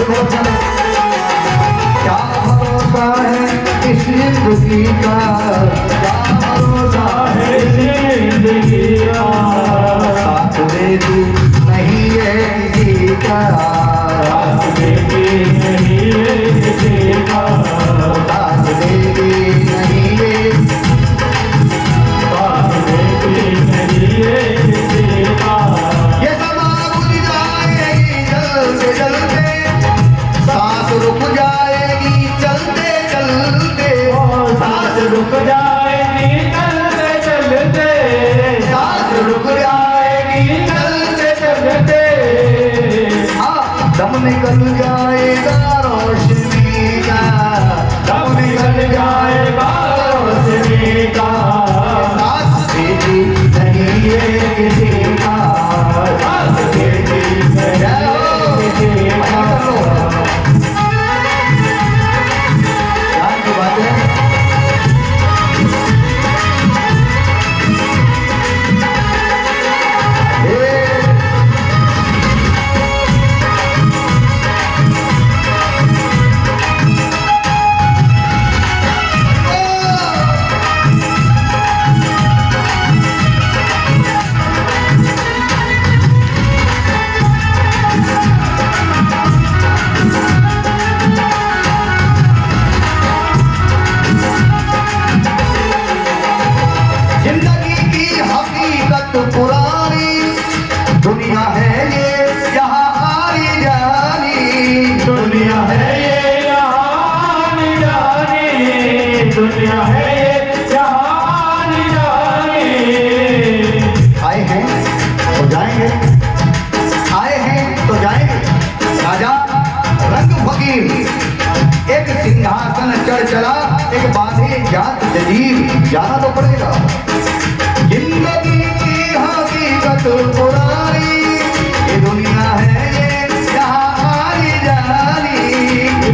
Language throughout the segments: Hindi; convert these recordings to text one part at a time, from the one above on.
बहुत सारे। क्या भरोसा है इस जिंदगी का, क्या भरोसा है इस जिंदगी का, साथ देती नहीं है किसी का, साथ देती नहीं है किसी का, साथ देती नहीं है, साथ देती नहीं है किसी का। ये समा बुझ जाएगी जलते जलते, सांस रुक जाएगी चलते चलते, सांस रुक जाएगी चलते चलते, सांस रुक जाएगी चलते चलते, हाँ दम निकल जाएगा रोशनी का, दम निकल जाएगा रोशनी का, साथ देती नहीं है किसी का, साथ देती नहीं है किसी का। पुरानी दुनिया है ये यहाँ आनी जानी, दुनिया है ये यहाँ आनी जानी, दुनिया है ये यहाँ आनी जानी। आए हैं तो जाएंगे, आए हैं तो जाएंगे। राजा रंग फकीर एक सिंहासन चढ़ चला, एक बांधे जात जजीर, जाना तो पड़ेगा। जिंदगी हकीकत पुरानी, ये दुनिया है ये यहाँ आनी जानी,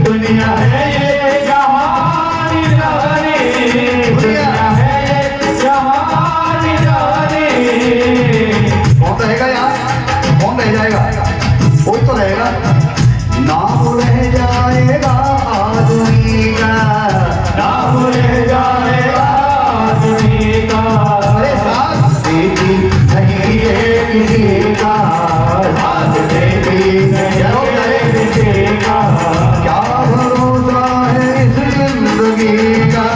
दुनिया है ये यहाँ आनी जानी, दुनिया है ये यहाँ आनी जानी। कौन रहेगा यार, कौन रह जाएगा? कोई तो रहेगा। नाम रह जाएगा आदमी का, नाम रह जाएगा आदमी का, अरे साथ देती नहीं है किसी का, साथ देती नहीं है किसी का। क्या भरोसा है इस जिंदगी का,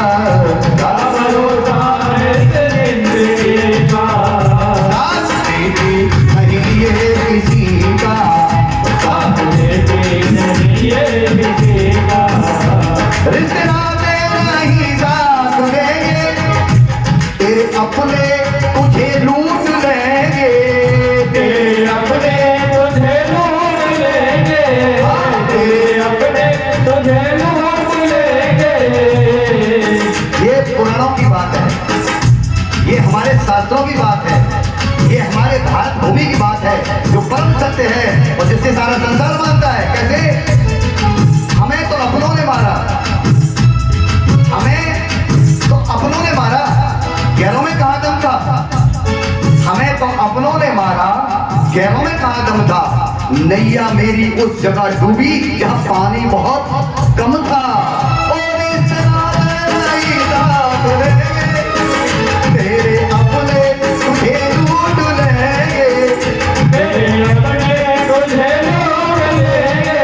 क्या भरोसा है इस जिंदगी का, साथ देती नहीं है किसी का, साथ देती नहीं है किसी का। रिश्ते नाते नहीं साथ देंगे, तेरे अपने तुझे लूट लेंगे, तेरे अपने तुझे लूट लेंगे, तेरे अपने तुझे लूट लेंगे। ये पुराणों की बात है, ये हमारे शास्त्रों की बात है, ये हमारे भारत भूमि की बात है, जो परम सत्य है और जिससे सारा संसार मानता है। कैसे? हमें तो अपनों ने मारा, हमें तो अपनों ने मारा, गैरों में कहाँ दम था? हमें तो अपनों ने मारा, गैरों में कहाँ दम था? नैया मेरी उस जगह डूबी जहाँ पानी बहुत कम था। और इस नहीं साथ रहेंगे, तेरे अपने तुझे लूट लेंगे, तेरे अपने तुझे लूट लेंगे,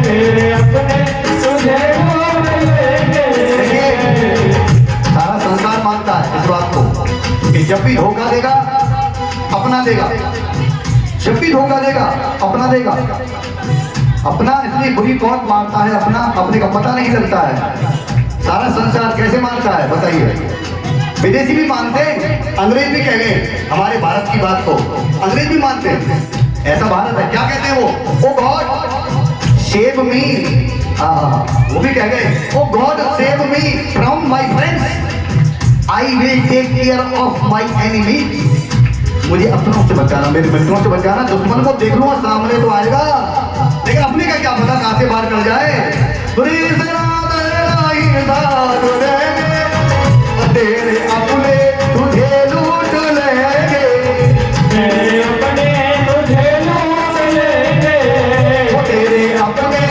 तेरे अपने तुझे लूट लेंगे। सारा संसार मानता है इस बात को कि जब भी धोखा देगा अपना देगा, जब भी धोखा देगा अपना देगा। अपना इतनी बुरी कौन मानता है, अपना अपने का पता नहीं लगता है। सारा संसार कैसे मानता है बताइए? विदेशी भी मानते हैं, अंग्रेज भी कह गए हमारे भारत की बात को, अंग्रेज भी मानते हैं ऐसा भारत है। क्या कहते हैं वो? ओ गॉड सेव मी, वो भी कह गए oh God save me from my friends, I will take care of my enemy. मुझे अपनों से बचाना, मेरे मित्रों से बचाना, दुश्मन को देख लूंगा सामने तो आएगा, लेकिन अपने का क्या पता कहां से बाहर कर जाए। तेरे अपने तुझे लूट लेंगे, तेरे अपने तुझे लूट लेंगे, तेरे अपने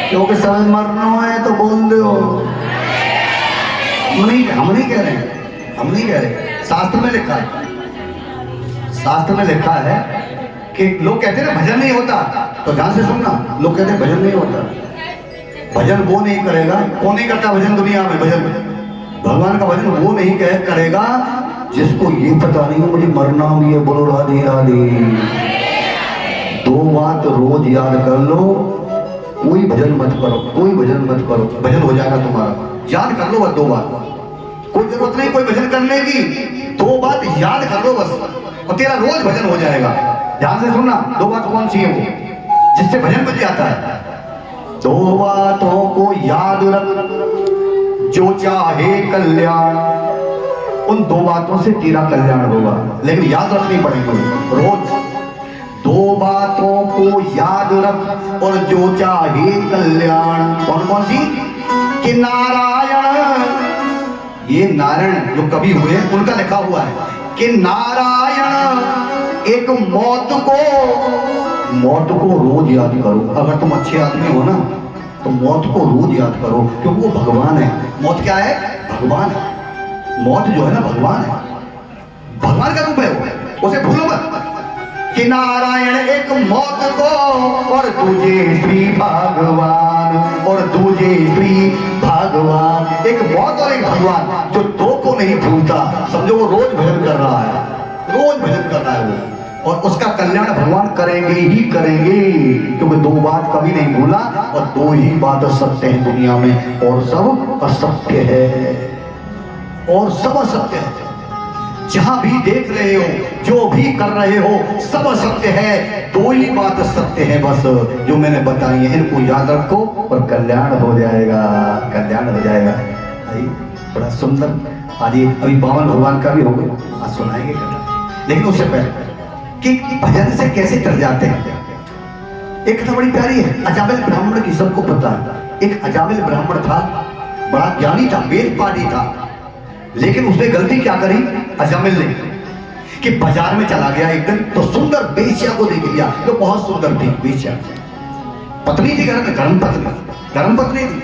क्योंकि समय मरना है तो बोल दो। हम नहीं कह रहे हैं, हम नहीं कह रहे, शास्त्र में लिखा है, शास्त्र में लिखा है कि लोग कहते हैं ना भजन नहीं होता, तो ध्यान से सुनना, लोग कहते हैं भजन नहीं होता। भजन वो नहीं करेगा, कौन नहीं करता भजन दुनिया में? भजन भगवान का भजन वो नहीं करेगा जिसको ये पता नहीं है मुझे मरना भी है। बोलो राधे राधे। दो बात रोज याद कर लो, कोई भजन मत करो, कोई भजन मत करो, भजन हो जाएगा तुम्हारा। याद कर लो बस दो बात, कोई जरूरत नहीं कोई भजन करने की, दो बात याद कर लो बस और तेरा रोज भजन हो जाएगा। ध्यान से सुनना, दो बात कौन सी है वो जिससे भजन बन जाता है? दो बातों को याद रख जो चाहे कल्याण, उन दो बातों से तेरा कल्याण होगा, लेकिन याद रखनी पड़ेगी रोज। दो बातों को याद रख और जो चाहे कल्याण, कौन कौन सी? कि नारायण, ये नारायण जो कवि हुए उनका लिखा हुआ है कि नारायण एक मौत को रोज याद करो। अगर तुम अच्छे आदमी हो ना तो मौत को रोज याद करो, क्योंकि वो भगवान है। मौत क्या है? भगवान है। मौत जो है ना भगवान है, भगवान का रूप है वो, उसे भूलो मत। कि नारायण एक मौत को और तुझे श्री भगवान, और तुझे श्री भगवान, एक मौत और एक भगवान जो दो को नहीं भूलता, समझो वो रोज भजन कर रहा है, रोज भजन कर रहा है वो, और उसका कल्याण भगवान करेंगे ही करेंगे, क्योंकि दो बात कभी नहीं भूला और दो ही बात सत्य है दुनिया में, और सब असत्य है, और सब असत्य है। जहां भी देख रहे हो, जो भी कर रहे हो, सब असत्य है, दो ही बात सत्य है बस जो मैंने बताई है, इनको याद रखो और कल्याण हो जाएगा, कल्याण हो जाएगा। बड़ा सुंदर आज अभी बावन भगवान का भी हो गया, आज सुनाएंगे कथा, लेकिन उससे पहले कि भजन से कैसे तर जाते हैं। एक कथा बड़ी प्यारी है, अजामिल ब्राह्मण की, सबको पता है। एक अजामिल ब्राह्मण था, बड़ा ज्ञानी था, वेद पाठी था, लेकिन उसने गलती क्या करी अजामिल ने कि बाजार में चला गया एक दिन, तो सुंदर वेश्या को देख लिया, जो बहुत सुंदर थी वेश्या, पत्नी थी घर में, धर्म पत्नी थी।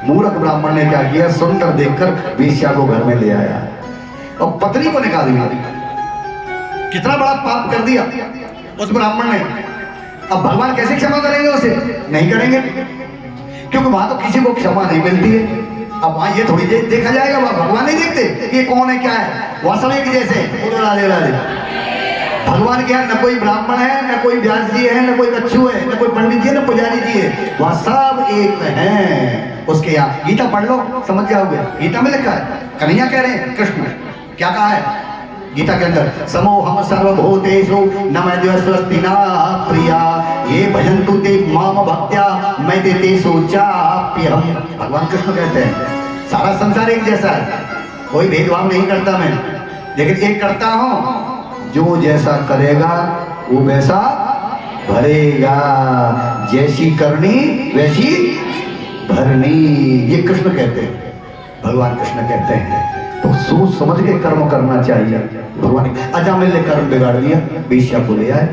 मूर्ख ब्राह्मण ने क्या किया, सुंदर देखकर वेश्या को घर में ले आया और पत्नी को निकाल दिया। कितना बड़ा पाप कर दिया उस ब्राह्मण ने। अब भगवान कैसे क्षमा करेंगे उसे? नहीं करेंगे, क्योंकि वहां तो किसी को क्षमा नहीं मिलती है। अब वहां ये थोड़ी देर देखा जाएगा, वहां भगवान नहीं देखते ये कौन है क्या है, वहां सब एक जैसे। राधे राधे। भगवान क्या है? न कोई ब्राह्मण है, न कोई व्यास जी है, न कोई कच्छू है, न कोई पंडित जी है, न पुजारी जी है, वहां सब एक हैं। उसके यहाँ गीता पढ़ लो, समझ जाओगे। गीता में लिखा है, कन्हैया कह रहे हैं कृष्ण क्या कहा है गीता के अंदर, समोहम सर्वभूतेषु न मद्यस्वस्ति न प्रिया ये भजन्तु ते माम भक्त्या मैं ते सोचाप्यहम्। भगवान कृष्ण कहते हैं सारा संसार एक जैसा है, कोई भेदभाव नहीं करता मैं, लेकिन एक करता हूं, जो जैसा करेगा वो वैसा भरेगा, जैसी करनी वैसी भरनी, ये कृष्ण कहते हैं, भगवान कृष्ण कहते हैं। तो सोच समझ के कर्म करना चाहिए। भगवान अजामिल ने कर्म बिगाड़ दिया, वेश्या को ले आए,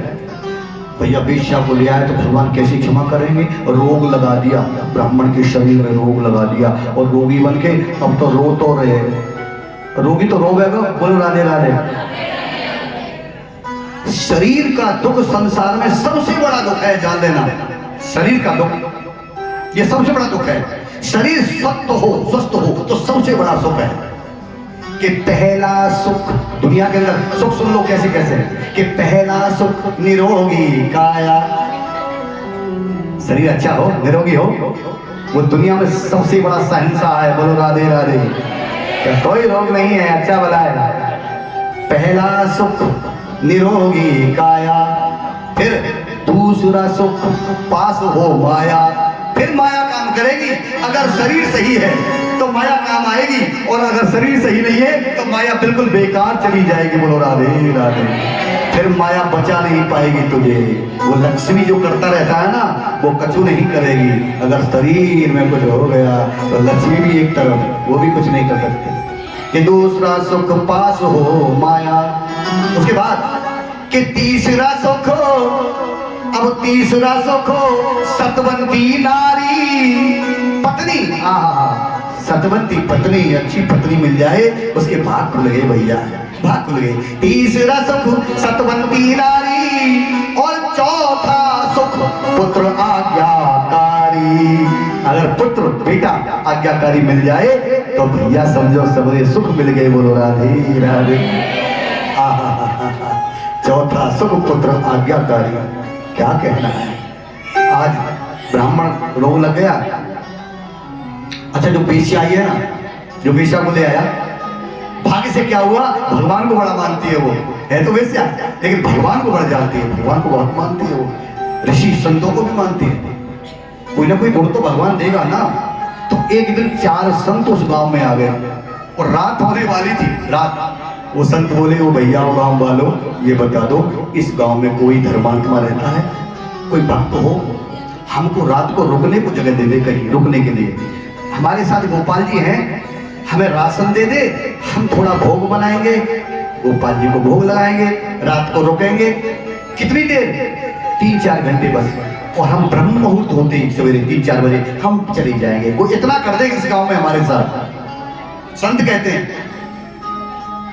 भैया वेश्या को ले आए तो भगवान कैसे क्षमा करेंगे? रोग लगा दिया, ब्राह्मण के शरीर में रोग लगा दिया और रोगी बन के अब तो रो तो रहे, रोगी तो रोवेगा। बोलो राधे राधे। शरीर का दुख संसार में सबसे बड़ा दुख है, जान लेना, शरीर का दुख ये सबसे बड़ा दुख है। शरीर स्वस्थ हो तो सबसे बड़ा सुख है कि पहला सुख दुनिया के अंदर, सुख सुन लो कैसे कैसे, कि पहला सुख निरोगी काया, शरीर अच्छा हो, निरोगी हो, वो दुनिया में सबसे बड़ा शहंशाह है। बोलो राधे राधे। क्या कोई रोग नहीं है, अच्छा भला है। पहला सुख निरोगी काया, फिर दूसरा सुख पास हो माया, फिर माया काम करेगी। अगर शरीर सही है तो माया काम आएगी, और अगर शरीर सही नहीं है तो माया बिल्कुल बेकार चली जाएगी। बोलो राधे राधे। फिर माया बचा नहीं पाएगी तुझे। वो लक्ष्मी जो करता रहता है ना, वो कछु नहीं करेगी। अगर शरीर में कुछ हो गया तो लक्ष्मी भी एक तरफ, वो भी कुछ नहीं कर सकते। कि दूसरा सुख पास हो माया, उसके बाद कि तीसरा सुख अब तीसरा सुख सतवंती नारी पत्नी। सतवंती पत्नी, अच्छी पत्नी मिल जाए उसके भाग खुल गए भैया, भाग खुल गए। तीसरा सुख सतवंती नारी और चौथा सुख पुत्र आज्ञाकारी। अगर पुत्र बेटा आज्ञाकारी मिल जाए तो भैया समझो सबरे सुख मिल गए। बोलो राधे राधे। चौथा सुख पुत्र आज्ञाकारी, क्या कहना है। आज ब्राह्मण रोग लग गया। अच्छा जो बेश्या आई है ना, जो बेश्या को ले आया, भाग्य से क्या हुआ, भगवान को बड़ा मानती है वो, है तो बेश्या लेकिन भगवान को बड़ा जानती है, भगवान को बहुत मानती है वो, ऋषि संतों को भी मानती है। कोई ना कोई गुण तो भगवान देगा ना। तो एक दिन 4 संत उस गांव में आ गए और रात होने वाली थी। रात वो संत बोले, वो भैया वो गांव वालों ये बता दो इस गांव में कोई धर्मात्मा रहता है, कोई भक्त हो, हमको रात को रुकने को जगह दे दे, कहीं रुकने के लिए। हमारे साथ गोपाल जी हैं, हमें राशन दे दे, हम थोड़ा भोग बनाएंगे, गोपाल जी को भोग लगाएंगे, रात को रुकेंगे। कितनी देर, 3-4 घंटे बस। और हम ब्रह्म मुहूर्त होते ही सवेरे 3-4 बजे हम चले जाएंगे। कोई इतना कर दे इस गांव में हमारे साथ। संत कहते हैं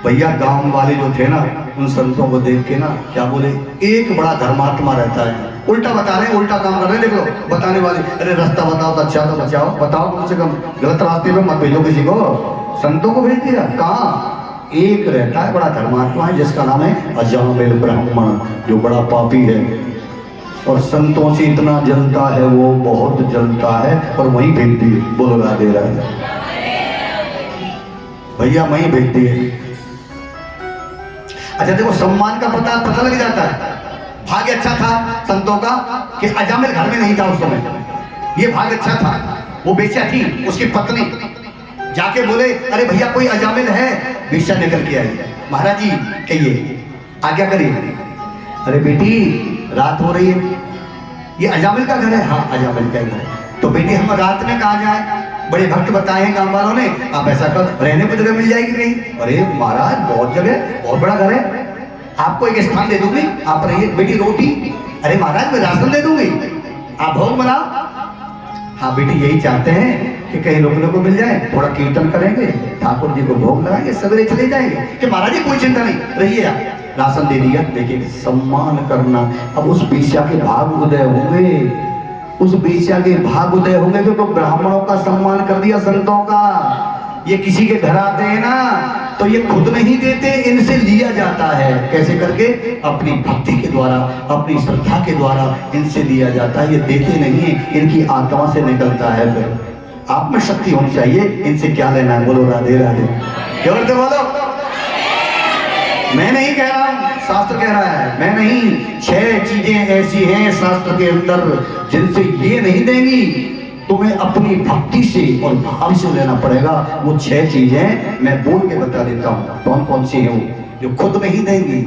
भैया गांव वाले जो थे ना, उन संतों को देख के ना क्या बोले, एक बड़ा धर्मात्मा रहता है, उल्टा बता रहे हैं, उल्टा काम कर रहे हैं। देख लो बताने वाले, अरे रास्ता बताओ तो अच्छा तो बचाओ, बताओ कम से कम, गलत रास्ते पे मत भेजो किसी को। संतों को भेज दिया। कहाँ, एक रहता है बड़ा धर्मात्मा है जिसका नाम है अजामिल ब्राह्मण, जो बड़ा पापी है और संतों से इतना जलता है, वो बहुत जलता है और वहीं भेज दिए। बोलो राधे राधे। भैया वहीं भेज दिए। अच्छा देखो सम्मान का पता लग जाता है। भाग्य अच्छा था संतों का कि अजामिल घर में नहीं था उस समय, ये भाग्य अच्छा था। वो बेश्या थी, उसकी पत्नी जाके बोले, अरे भैया कोई अजामिल है। बेश्या निकल के आई, महाराज जी कहिए आज्ञा करिए। अरे बेटी रात हो रही है, ये अजामिल का घर है। हाँ अजामिल का घर है। तो बेटी हम रात में कहाँ जाए, बड़े भक्त बताए हैं गांव वालों ने, आप ऐसा कर, रहने को जगह मिल जाएगी नहीं। अरे महाराज बहुत जगह, बहुत बड़ा घर है, आपको एक स्थान दे दूंगी, आप रहिए। बेटी रोटी, अरे महाराज मैं राशन दे दूंगी, आप भोग बनाओ। हाँ बेटी यही चाहते हैं कि कहीं रुकने को मिल जाए, थोड़ा कीर्तन करेंगे, ठाकुर जी को भोग लगाएंगे, सवेरे चले जाएंगे। कि महाराज जी कोई चिंता नहीं, रहिए आप। राशन दे दिया। देखिए सम्मान करना। अब उस बेश्या के भाग उदय होंगे, उस बेश्या के भाग उदय होंगे तो ब्राह्मणों का सम्मान कर दिया, संतों का। ये किसी के घर आते हैं ना तो ये खुद नहीं देते, इनसे लिया जाता है। कैसे करके, अपनी भक्ति के द्वारा, अपनी श्रद्धा के द्वारा इनसे लिया जाता है। ये देते नहीं है, इनकी आत्मा से निकलता है। फिर आप में शक्ति होनी चाहिए, इनसे क्या लेना है। बोलो राधे राधे। क्या बोलते बोलो। मैं नहीं कह रहा हूं, शास्त्र कह रहा है, मैं नहीं। 6 चीजें ऐसी हैं शास्त्र के अंदर जिनसे ये नहीं देंगी, तुम्हें अपनी भक्ति से और भाव से लेना पड़ेगा। वो 6 चीजें मैं बोल के बता देता हूँ कौन कौन सी है वो, जो खुद नहीं देंगी,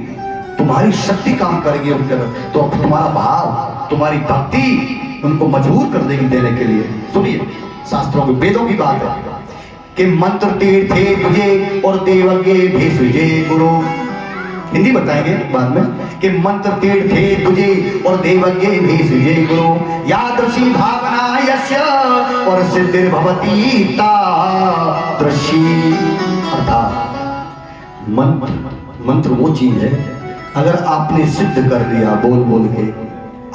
तुम्हारी शक्ति काम करेगी उनके अंदर, तो तुम्हारा भाव, तुम्हारी भक्ति उनको मजबूर कर देगी देने के लिए। सुनिए शास्त्रों के, वेदों की बात है कि मंत्र तीर्थे तुझे और देवज्ञ भेषजे गुरु। हिंदी बताएंगे बाद में कि मंत्र तीर्थे तुझे और देवज्ञ भेषजे गुरु, यादृशी भावना यस्य और सिद्धिर भवती तादृशी। अर्थात मंत्र वो चीज है, अगर आपने सिद्ध कर दिया बोल बोल के,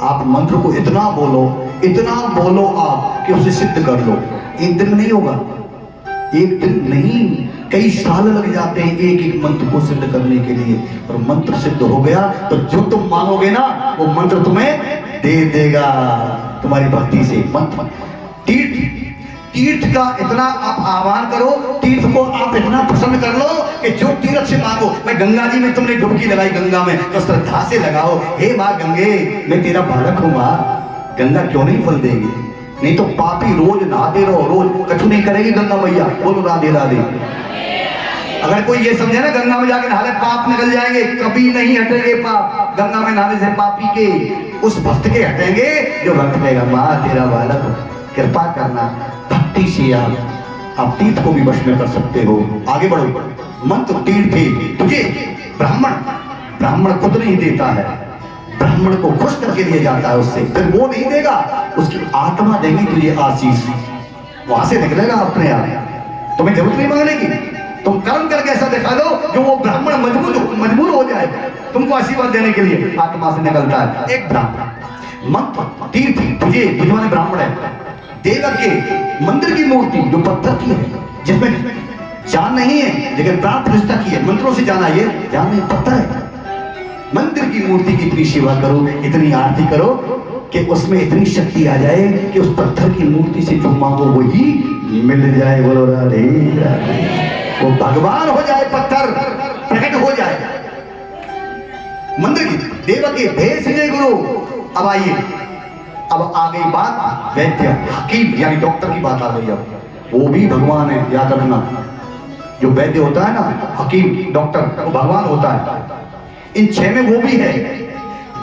आप मंत्र को इतना बोलो आप कि उसे सिद्ध कर लो। एक दिन नहीं होगा, एक दिन नहीं, कई साल लग जाते हैं एक एक मंत्र को सिद्ध करने के लिए। और मंत्र सिद्ध हो गया तो जो तुम मांगोगे ना वो मंत्र तुम्हें दे देगा तुम्हारी भक्ति से। मंत्र तीर्थ का इतना आप आह्वान करो, तीर्थ को आप इतना पसंद कर लो कि जो तीर्थ से मांगो। मैं गंगा जी में तुमने डुबकी लगाई गंगा में, तो श्रद्धा से लगाओ, हे माँ गंगे मैं तेरा बालक हूँ माँ, गंगा क्यों नहीं फल देगी। नहीं तो पापी रोज नहाते रहो, रोज कछु नहीं करेगी गंगा मैया। बोलो राधे राधे। अगर कोई ये समझे ना गंगा में जाके नहाले पाप निकल जाएंगे, कभी नहीं हटेंगे पाप। गंगा में नहाने से पापी के, उस भक्त के हटेंगे जो भक्त कहेगा माँ तेरा बालक, कृपा करना। भक्ति से आप तीर्थ को भी वश में कर सकते हो। आगे बढ़ो। मंत्र तीर्थ तुझे ब्राह्मण खुद नहीं देता है, ब्राह्मण को खुश करके दिया जाता है उससे, फिर वो नहीं देगा, उसकी आत्मा देगी तुझे आशीष, वहां से निकलेगा अपने आप, तुम्हें जरूरत नहीं मांगने की, तुम कर्म करके ऐसा दिखा दो जो वो ब्राह्मण मजबूर हो जाए तुमको आशीर्वाद देने के लिए, आत्मा से निकलता है। एक ब्राह्मण मंत्र तीर्थ तुझे बुझवाने ब्राह्मण है, देवक के मंदिर की मूर्ति जो पत्थर की है, जिसमें जान नहीं है लेकिन प्राण प्रतिष्ठा की है, मंत्रों से जाना, ये जान नहीं पत्थर है, मंदिर की मूर्ति की इतनी सेवा करो, इतनी आरती करो कि उसमें इतनी शक्ति आ जाए कि उस पत्थर की मूर्ति से जो मांगो वही मिल जाए। बोलो राधे राधे, वो भगवान हो जाए, पत्थर प्रकट हो जाए। मंदिर की देवक के भेष ने गुरु। अब आइए, अब आ गई बात वैद्य हकीम यानी डॉक्टर की बात आ गई। अब वो भी भगवान है, याद रखना, जो वैद्य होता है ना, हकीम डॉक्टर, वो भगवान होता है। इन 6 में वो भी है।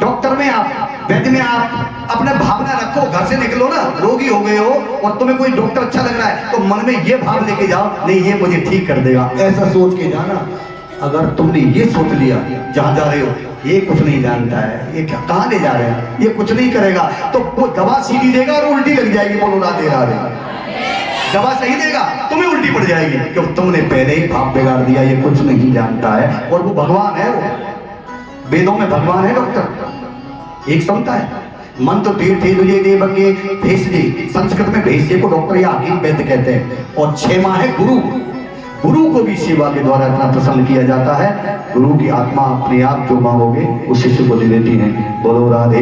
डॉक्टर में आप, वैद्य में आप अपने भावना रखो, घर से निकलो ना, रोगी हो गए हो और तुम्हें कोई डॉक्टर अच्छा लग रहा है तो मन में ये भाव लेके जाओ, नहीं ये मुझे ठीक कर देगा, ऐसा सोच के जाना। अगर तुमने ये सोच लिया जहां जा रहे हो ये कुछ नहीं जानता है, ये क्या कहां ले जा रहे हैं, ये कुछ नहीं करेगा, तो वो दवा सीधी देगा और उल्टी लग जाएगी। बोलो राधे राधे, दवा सही देगा तुम्हें उल्टी पड़ जाएगी, क्योंकि तुमने पहले ही भाव बिगाड़ दिया, ये कुछ नहीं जानता है। और वो भगवान है, वो वेदों में भगवान है डॉक्टर। एक समता है मंत्र तीर्थे तुझे देवके भेषजे, संस्कृत में भेषजे को डॉक्टर या हकीम वैद्य कहते हैं। और 6 माह है गुरु, गुरु को भी सेवा के द्वारा इतना प्रसन्न किया जाता है, गुरु की आत्मा अपने आप जो मांगोगे वो शिष्य को दे देती है। बोलो राधे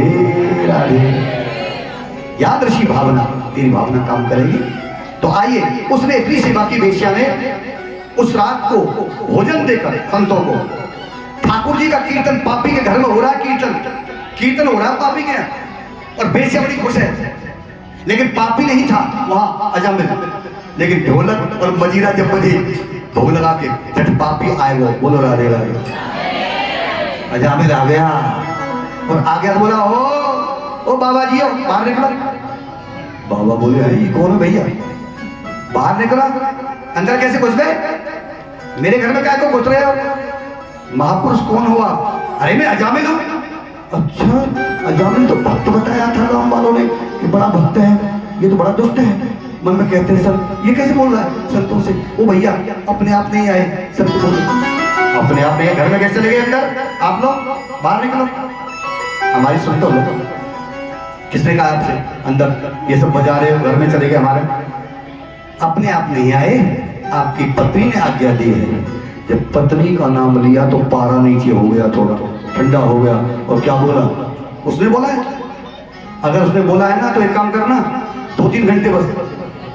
राधे। यादृशी भावना, तेरी भावना काम करेगी। तो आइए, उसने इतनी सेवा की वेश्या ने, उस रात को भोजन देकर संतों को, ठाकुर जी का कीर्तन पापी के घर में हो रहा है, कीर्तन हो रहा है पापी के, और वेश्या बड़ी खुश है। लेकिन पापी नहीं था वहां अजामिल, लेकिन ढोलक और मजीरा जब बजे, ढोल लगा के जब पापी आए वो, बोलो राधे राधे, अजामिल आ गया और आ गया, बोला ओ बाबा जी हो, बाहर निकलो। बाबा बोले अरे ये कौन है भैया, बाहर निकला, अंदर कैसे घुस गए, मेरे घर में क्या को घुस रहे हो, महापुरुष कौन हो आप? अरे मैं अजामिल हूँ। अच्छा, अजामिल तो भक्त बताया था राम वालों ने कि बड़ा भक्त है, ये तो बड़ा दुष्ट है। मन में कहते हैं सर ये कैसे बोल रहा है संतों से, ओ भैया अपने आप नहीं आए, संत बोले अपने आप नहीं, घर में कैसे चले गए अंदर, आप लोग बाहर निकलो, हमारी सुनते हो, किसने कहा आपसे अंदर ये सब बजा रहे हो, घर में चले गए हमारे, अपने आप नहीं आए, आपकी पत्नी ने आज्ञा दी है। जब पत्नी का नाम लिया तो पारा नीचे हो गया, थोड़ा ठंडा हो गया। और क्या बोला उसने, बोला है, अगर उसने बोला है ना तो एक काम करना, 2-3 घंटे बस,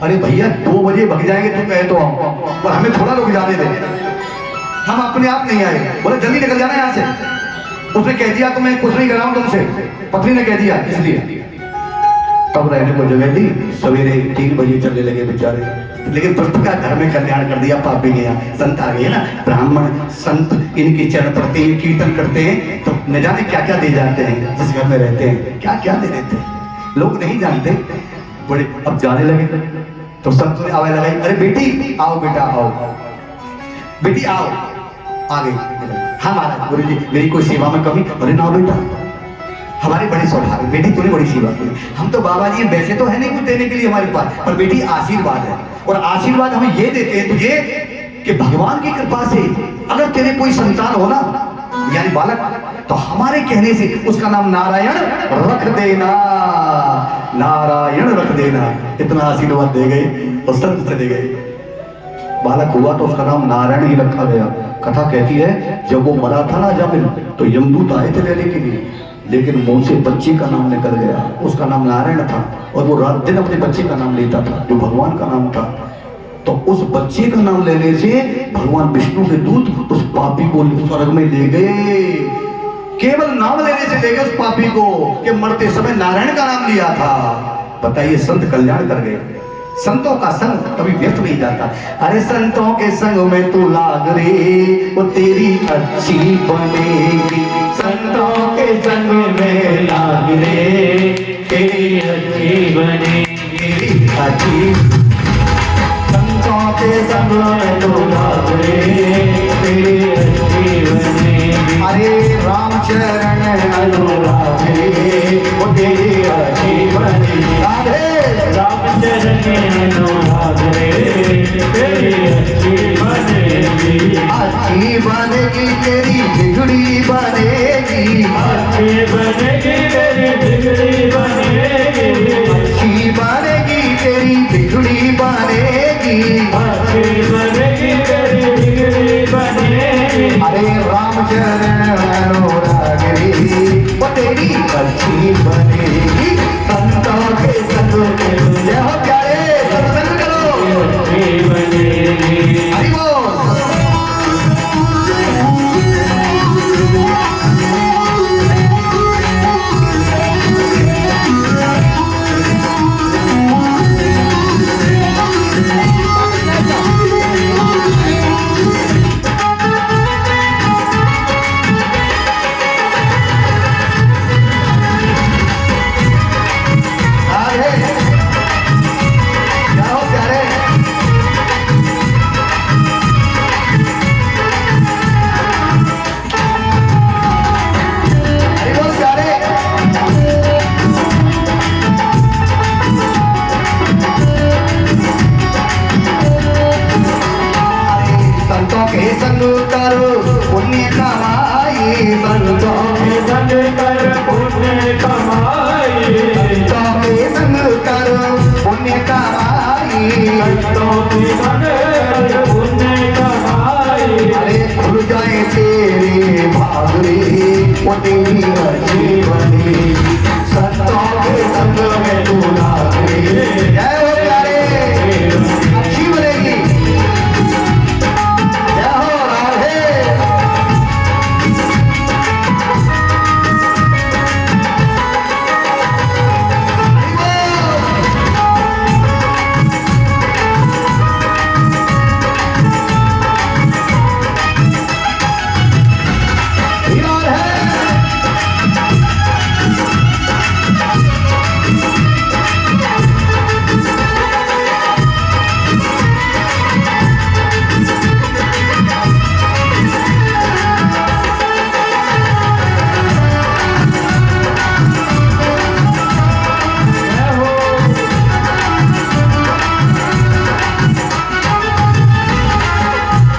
अरे भैया 2 बजे भग जाएंगे तो कहे तो आओ, पर हमें थोड़ा लोग जाने दे, हम अपने आप नहीं आए। बोले जल्दी निकल जाना यहाँ से। उसने कह दिया तो मैं कुछ नहीं कर रहा हूँ तुमसे, पत्नी ने कह दिया, इसलिए तब रहने को जगह दी। सवेरे 3 बजे चलने लगे बेचारे, लेकिन प्रभु का घर में कल्याण कर दिया, पापी गया, संत आ गए ना, ब्राह्मण संत इनके चरण पड़ते हैं, कीर्तन करते हैं, तो न जाने क्या क्या दे जाते हैं, जिस घर में रहते हैं क्या क्या दे देते हैं, लोग नहीं जानते। बड़े अब जाने लगे तो संत ने आवाज लगाई, अरे बेटी आओ, बेटा आओ, बेटी आओ, आ गई। हाँ महाराज, गुरु जी मेरी कोई सेवा में कमी? अरे ना बेटा, हमारी बड़ी सौभाग्य, बेटी तूने बड़ी सेवा की, हम तो बाबा जी वैसे तो है नहीं कुछ देने के लिए हमारे पास, पर बेटी आशीर्वाद है, और आशीर्वाद हमें ये देते हैं तुझे कि भगवान की कृपा से अगर तेरे कोई संतान हो ना, यानी बालक, तो हमारे कहने से उसका नाम नारायण रख देना, नारायण रख देना। इतना आशीर्वाद दे गए और संत चले गए। बालक हुआ तो उसका नाम नारायण ही रखा गया। कथा कहती है जब वो मरा था ना अजामिल, तो यमदूत आए थे लेने के लिए, लेकिन मुंह से बच्चे का नाम निकल गया, उसका नाम नारायण था, और वो रात दिन अपने बच्चे का नाम लेता था जो भगवान का नाम था। तो उस बच्चे का नाम लेने से भगवान विष्णु के दूत उस पापी को स्वर्ग में ले गए, केवल नाम लेने से ले गए उस पापी को, कि मरते समय नारायण का नाम लिया था। बताइए, संत कल्याण कर गए। संतों का संग कभी व्यर्थ नहीं जाता। अरे संतों के संग में तू लाग रे, वो तेरी अच्छी बनेगी, संतों के संग में लाग रे, तेरी अच्छी बनेगी, अच्छी, संतों के संग में तू लाग रे, तेरी अच्छी बनेगी। अरे राम चरण अनुराग बने अनुराग रे तेरी अच्छी बनेगी तेरी बिगड़ी बनेगी अच्छी बनेगी तेरी बिगड़ी बनेगी अच्छी बनेगी तेरी बिगड़ी बनेगी अच्छी बनेगी तेरी बिगड़ी बनेगी अरे रामचरण अनुराग रे वो तेरी अच्छी बनेगी संतों के संग में जय हो प्यारे सत्संग करो अच्छी बनेगी हरि बोल संग करो पुण्य कमाई संतों के संग कर पुण्य कमाई संतों के संग करो पुण्य कमाई संतों के संग कर पुण्य कमाई अरे खुल जाए तेरे भाग रे वो तेरी अच्छी बनेगी संतों के संग में तू लाग रे जय हो प्यारे अच्छी बनेगी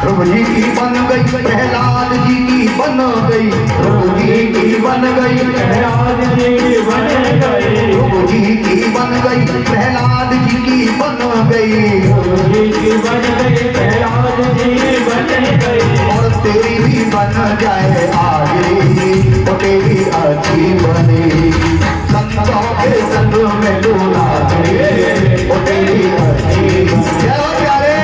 प्रभु जी की बन गई प्रहलाद जी की बन गई प्रभु जी की बन गई प्रहलाद जी बन गई प्रभु जी की बन गई प्रहलाद जी की बन गई प्रभु जी की बन गई प्रहलाद जी बन गई और तेरी भी बन जाए आज रे वो तेरी अच्छी बनेगी संतों के संग में तू लाग रे वो तेरी अच्छी बनेगी प्यारे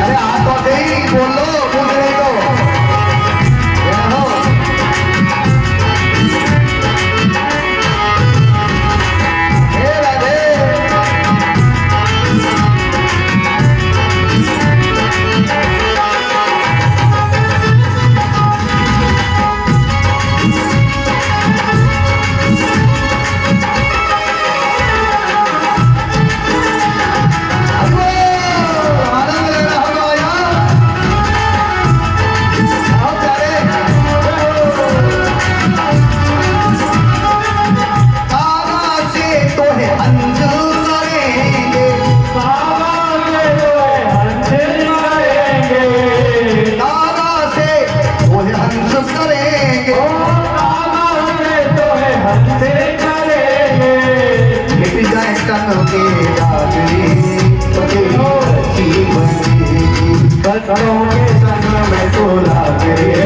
अरे हाथों से ही बोलो दूसरे को करों के संग में तो लाग रे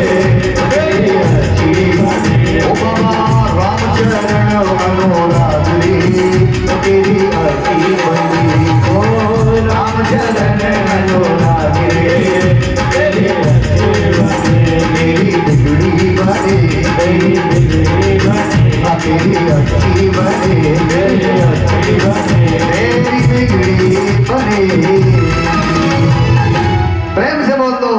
तेरी अच्छी बनेगी ओ बाबा रामचरण मनोराग रे तेरी अच्छी बनेगी ओ रामचरण मनोराग रे तेरी अच्छी बनेगी मेरी बिगड़ी बने तेरी बिगड़ी बने तेरी अच्छी बने तेरी अच्छी बने तेरी बिगड़ी बने प्रेम से बोल दो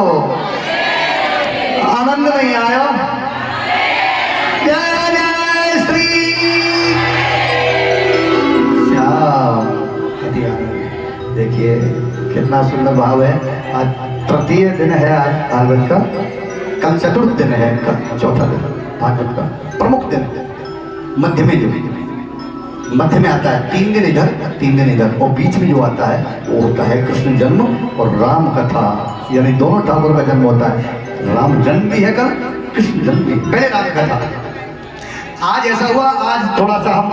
आनंद नहीं आया जय जय श्री श्याम। देखिए कितना सुंदर भाव है। आज तृतीय दिन है आज भागवत का, कल चतुर्थ दिन है इनका, चौथा दिन भागवत का प्रमुख दिन, मध्य में दिन मध्य में आता है 3 दिन इधर 3 दिन इधर, और बीच में जो आता है वो होता है कृष्ण जन्म और राम कथा, यानी दोनों ठाकुर का जन्म होता है। राम जन्म भी है कल, कृष्ण जन्म भी, पहले राम कथा। आज ऐसा हुआ, आज थोड़ा सा हम